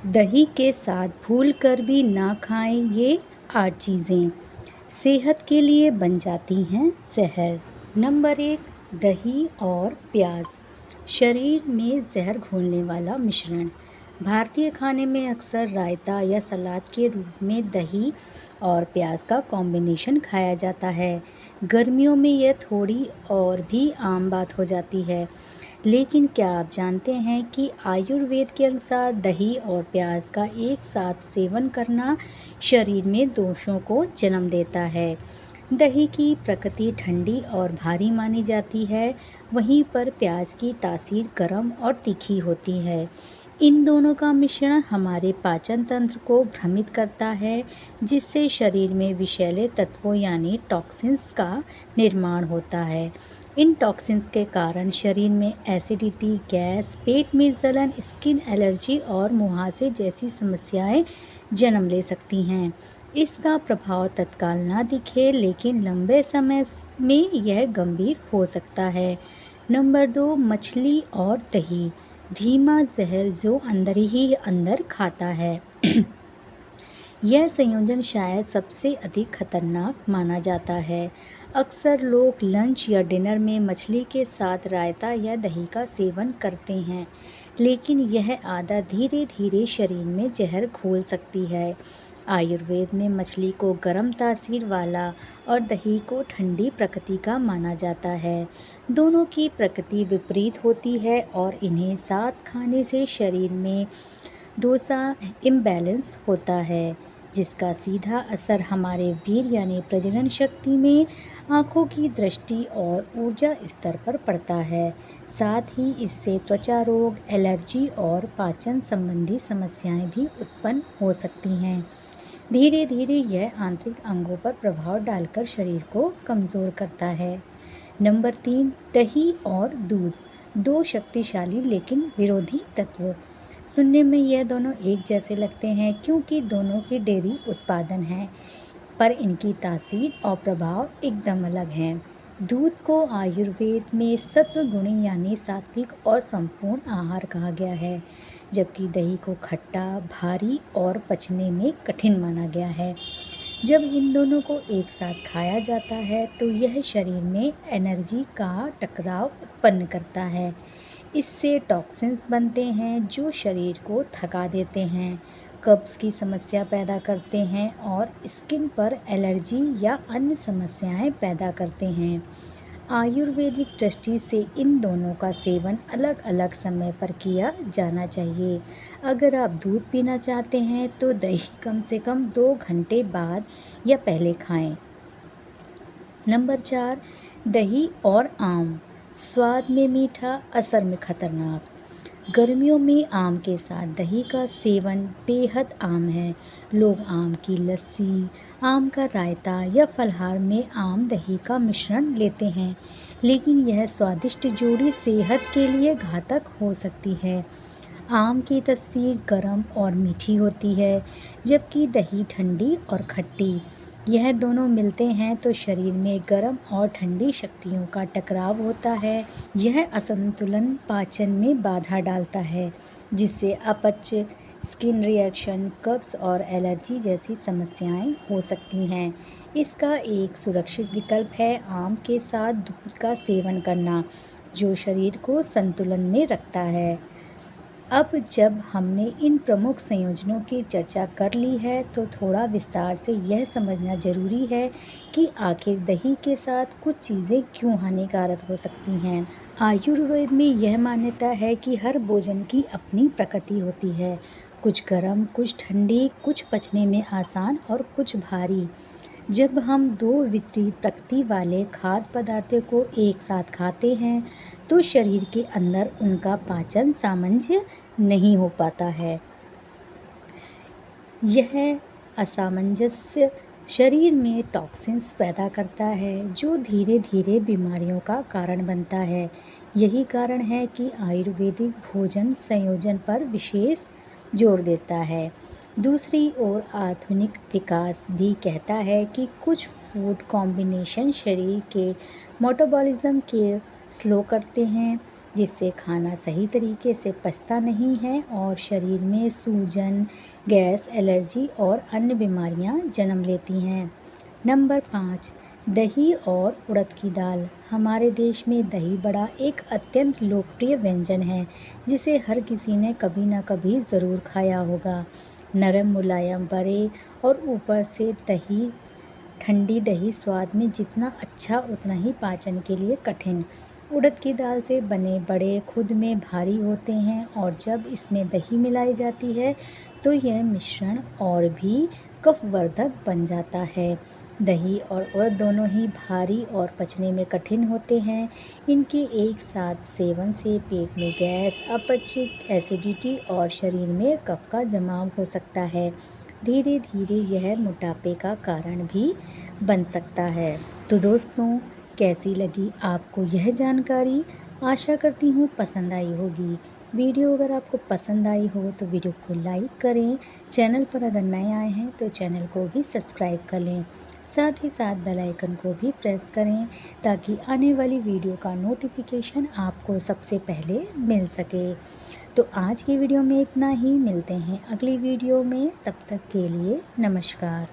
दही के साथ भूलकर भी ना खाएं ये 8 चीज़ें, सेहत के लिए बन जाती हैं जहर। नंबर 1, दही और प्याज। शरीर में जहर घोलने वाला मिश्रण। भारतीय खाने में अक्सर रायता या सलाद के रूप में दही और प्याज का कॉम्बिनेशन खाया जाता है। गर्मियों में यह थोड़ी और भी आम बात हो जाती है। लेकिन क्या आप जानते हैं कि आयुर्वेद के अनुसार दही और प्याज का एक साथ सेवन करना शरीर में दोषों को जन्म देता है। दही की प्रकृति ठंडी और भारी मानी जाती है, वहीं पर प्याज की तासीर गर्म और तीखी होती है। इन दोनों का मिश्रण हमारे पाचन तंत्र को भ्रमित करता है, जिससे शरीर में विषैले तत्वों यानी टॉक्सिन्स का निर्माण होता है। इन टॉक्सिन्स के कारण शरीर में एसिडिटी, गैस, पेट में जलन, स्किन एलर्जी और मुहासे जैसी समस्याएं जन्म ले सकती हैं। इसका प्रभाव तत्काल ना दिखे, लेकिन लंबे समय में यह गंभीर हो सकता है। नंबर 2, मछली और दही। धीमा जहर जो अंदर ही अंदर खाता है। यह संयोजन शायद सबसे अधिक खतरनाक माना जाता है। अक्सर लोग लंच या डिनर में मछली के साथ रायता या दही का सेवन करते हैं, लेकिन यह आदत धीरे धीरे शरीर में जहर घोल सकती है। आयुर्वेद में मछली को गर्म तासीर वाला और दही को ठंडी प्रकृति का माना जाता है। दोनों की प्रकृति विपरीत होती है और इन्हें साथ खाने से शरीर में डोसा इम्बैलेंस होता है, जिसका सीधा असर हमारे वीर्य यानी प्रजनन शक्ति में, आँखों की दृष्टि और ऊर्जा स्तर पर पड़ता है। साथ ही इससे त्वचा रोग, एलर्जी और पाचन संबंधी समस्याएं भी उत्पन्न हो सकती हैं। धीरे धीरे यह आंतरिक अंगों पर प्रभाव डालकर शरीर को कमज़ोर करता है। नंबर 3, दही और दूध। दो शक्तिशाली लेकिन विरोधी तत्व। सुनने में यह दोनों एक जैसे लगते हैं क्योंकि दोनों ही डेयरी उत्पादन हैं, पर इनकी तासीर और प्रभाव एकदम अलग हैं। दूध को आयुर्वेद में सत्व गुणी यानी सात्विक और संपूर्ण आहार कहा गया है, जबकि दही को खट्टा, भारी और पचने में कठिन माना गया है। जब इन दोनों को एक साथ खाया जाता है तो यह शरीर में एनर्जी का टकराव उत्पन्न करता है। इससे टॉक्सिन्स बनते हैं जो शरीर को थका देते हैं, कब्ज़ की समस्या पैदा करते हैं और स्किन पर एलर्जी या अन्य समस्याएं पैदा करते हैं। आयुर्वेदिक दृष्टि से इन दोनों का सेवन अलग अलग समय पर किया जाना चाहिए। अगर आप दूध पीना चाहते हैं तो दही कम से कम 2 घंटे बाद या पहले खाएं। नंबर 4, दही और आम। स्वाद में मीठा, असर में खतरनाक। गर्मियों में आम के साथ दही का सेवन बेहद आम है। लोग आम की लस्सी, आम का रायता या फलहार में आम दही का मिश्रण लेते हैं, लेकिन यह स्वादिष्ट जोड़ी सेहत के लिए घातक हो सकती है। आम की तस्वीर गर्म और मीठी होती है, जबकि दही ठंडी और खट्टी। यह दोनों मिलते हैं तो शरीर में गर्म और ठंडी शक्तियों का टकराव होता है। यह असंतुलन पाचन में बाधा डालता है, जिससे अपच, स्किन रिएक्शन, कब्ज और एलर्जी जैसी समस्याएं हो सकती हैं। इसका एक सुरक्षित विकल्प है आम के साथ दूध का सेवन करना, जो शरीर को संतुलन में रखता है। अब जब हमने इन प्रमुख संयोजनों की चर्चा कर ली है तो थोड़ा विस्तार से यह समझना जरूरी है कि आखिर दही के साथ कुछ चीज़ें क्यों हानिकारक हो सकती हैं। आयुर्वेद में यह मान्यता है कि हर भोजन की अपनी प्रकृति होती है, कुछ गर्म, कुछ ठंडी, कुछ पचने में आसान और कुछ भारी। जब हम दो विपरीत प्रकृति वाले खाद्य पदार्थों को एक साथ खाते हैं तो शरीर के अंदर उनका पाचन सामंजस्य नहीं हो पाता है। यह असामंजस्य शरीर में टॉक्सिन्स पैदा करता है, जो धीरे धीरे बीमारियों का कारण बनता है। यही कारण है कि आयुर्वेदिक भोजन संयोजन पर विशेष जोर देता है। दूसरी ओर आधुनिक विकास भी कहता है कि कुछ फूड कॉम्बिनेशन शरीर के मेटाबॉलिज्म के स्लो करते हैं, जिससे खाना सही तरीके से पचता नहीं है और शरीर में सूजन, गैस, एलर्जी और अन्य बीमारियां जन्म लेती हैं। नंबर 5, दही और उड़द की दाल। हमारे देश में दही बड़ा एक अत्यंत लोकप्रिय व्यंजन है, जिसे हर किसी ने कभी ना कभी ज़रूर खाया होगा। नरम मुलायम बड़े और ऊपर से दही, ठंडी दही स्वाद में जितना अच्छा उतना ही पाचन के लिए कठिन। उड़द की दाल से बने बड़े खुद में भारी होते हैं और जब इसमें दही मिलाई जाती है तो यह मिश्रण और भी कफवर्धक बन जाता है। दही और उड़द दोनों ही भारी और पचने में कठिन होते हैं। इनके एक साथ सेवन से पेट में गैस, अपच, एसिडिटी और शरीर में कफ का जमाव हो सकता है। धीरे धीरे यह मोटापे का कारण भी बन सकता है। तो दोस्तों, कैसी लगी आपको यह जानकारी? आशा करती हूँ पसंद आई होगी। वीडियो अगर आपको पसंद आई हो तो वीडियो को लाइक करें। चैनल पर अगर नए आए हैं तो चैनल को भी सब्सक्राइब कर लें। साथ ही साथ बेल आइकन को भी प्रेस करें ताकि आने वाली वीडियो का नोटिफिकेशन आपको सबसे पहले मिल सके। तो आज की वीडियो में इतना ही। मिलते हैं अगली वीडियो में। तब तक के लिए नमस्कार।